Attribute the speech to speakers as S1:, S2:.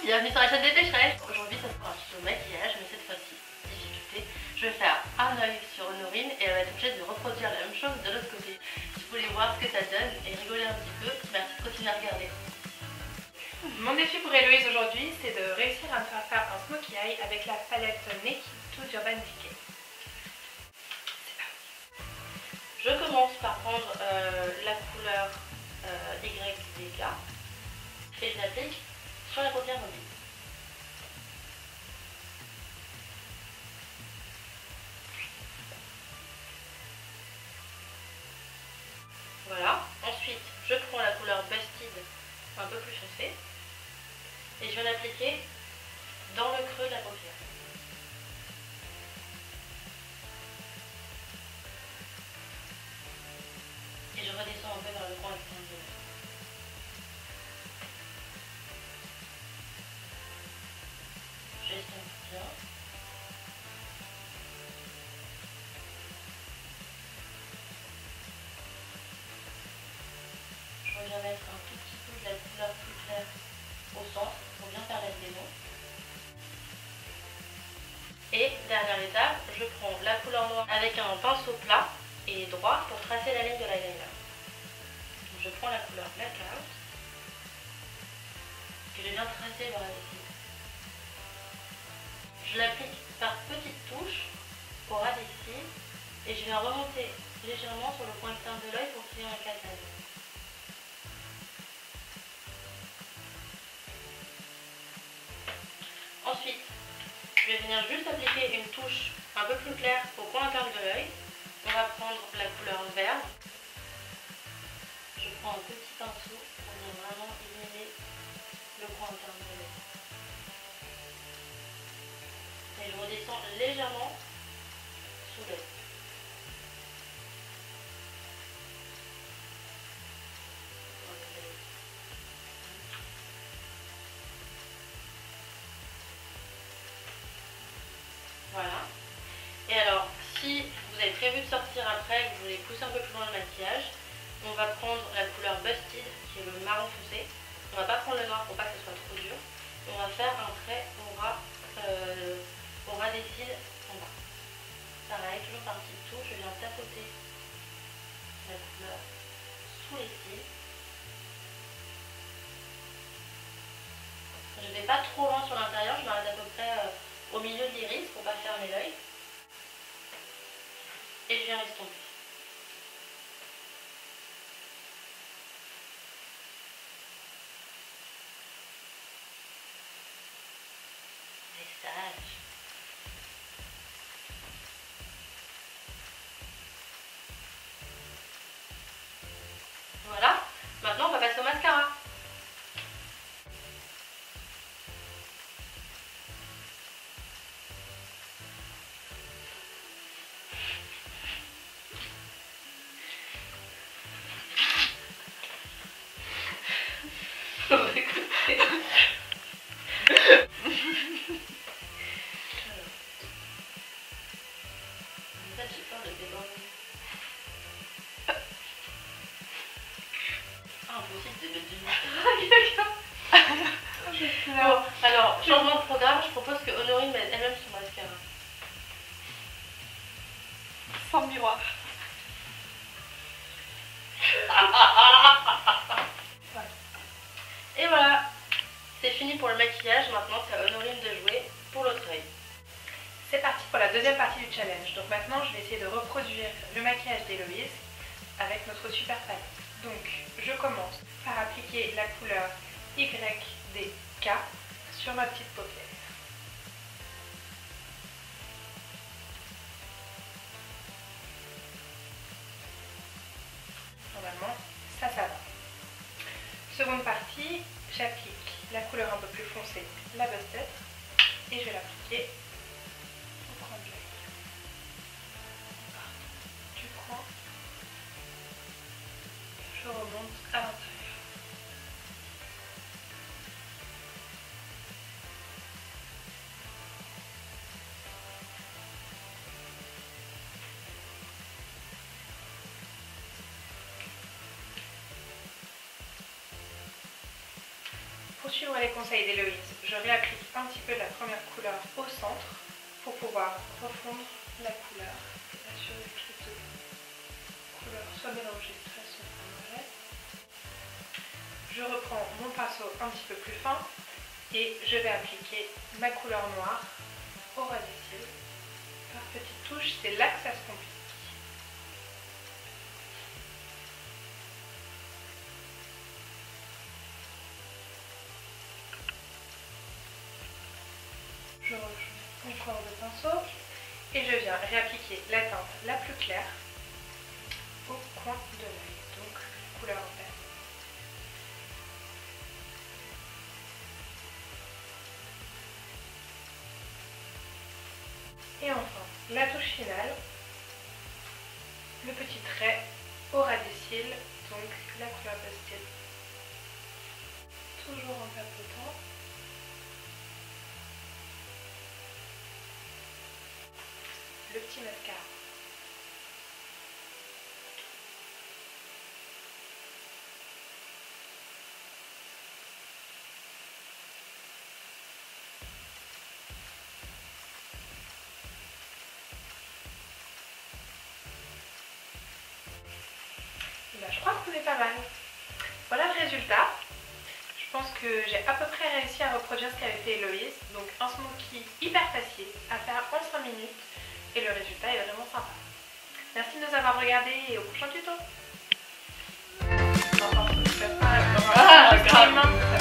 S1: bienvenue sur la chaîne des pécheresses. Aujourd'hui ça sera un tuto maquillage, mais cette fois-ci, difficulté, je vais faire un œil sur Honorine et elle va être obligée de reproduire la même chose de l'autre côté. Si vous voulez voir ce que ça donne et rigoler un petit peu, merci de continuer à regarder.
S2: Mon défi pour Héloïse aujourd'hui, c'est de réussir à me faire un smokey eye avec la palette Naked Tools Urban Decay.
S1: Je commence par prendre la couleur YDK et je l'applique sur la paupière mobile. Voilà. Ensuite, je prends la couleur Busted un peu plus foncée et je vais l'appliquer dans le creux de la paupière. Et je redescends un peu vers le coin externe de l'œil. J'estompe bien. Je reviens mettre un tout petit peu de la couleur plus claire au centre pour bien faire la liaison. Et dernière étape, je prends la couleur noire avec un pinceau plat et droit pour tracer la ligne de l'eyeliner. Je prends la couleur Blackout et je viens tracer le radicule. Je l'applique par petites touches au ras des cils et je viens remonter légèrement sur le coin externe de l'œil pour créer un cascade. Ensuite, je vais venir juste appliquer une touche un peu plus claire au coin interne de l'œil. On va prendre la couleur vert. Je prends un petit pinceau pour venir vraiment illuminer le coin interne de l'œil. Et je redescends légèrement sous l'œil. Voilà. Et alors, si vous avez prévu de sortir après et que vous voulez pousser un peu plus loin le maquillage, on va prendre la couleur Busted, qui est le marron foncé. On va pas prendre le noir pour pas que ce soit trop dur. On va faire un trait au ras des cils en bas. Pareil, toujours par petites touches, je viens tapoter la couleur sous les cils. Je ne vais pas trop loin sur l'intérieur, je m'arrête à peu près au milieu de l'iris pour ne pas fermer l'œil. Et je viens estomper. Sage. Voilà, maintenant on va passer au mascara. Bon, alors, changement de programme, je propose que Honorine mette elle-même son mascara.
S2: Sans miroir.
S1: Et voilà, c'est fini pour le maquillage. Maintenant, c'est à Honorine de jouer pour l'autre œil.
S2: C'est parti pour la deuxième partie du challenge. Donc maintenant, je vais essayer de reproduire le maquillage d'Héloïse avec notre super palette. Donc, je commence par appliquer la couleur YDK sur ma petite paupière. Normalement, ça va. Seconde partie, j'applique la couleur un peu plus foncée, la Busted, et je vais l'appliquer au coin de l'œil. Du coin, je remonte à l'intérieur. pour suivre les conseils d'Héloïse, je réapplique un petit peu de la première couleur au centre pour pouvoir refondre la couleur et assurer que les deux couleurs soient mélangées de façon homogène. Je reprends mon pinceau un petit peu plus fin et je vais appliquer ma couleur noire au ras des cils. Par petites touches, c'est là que ça se complique. Je rejoins encore le pinceau et je viens réappliquer la teinte la plus claire au coin de l'œil, donc la couleur verte. Et enfin, la touche finale, le petit trait au ras des cils, donc la couleur Busted. Toujours en papotant. Le petit mascara. Ben, je crois qu'on est pas mal. Voilà le résultat. Je pense que j'ai à peu près réussi à reproduire ce qu'avait fait Héloïse. Donc un smoky hyper facile à faire en 5 minutes et le résultat est vraiment sympa. Merci de nous avoir regardés et au prochain tuto.
S1: Ah, grave.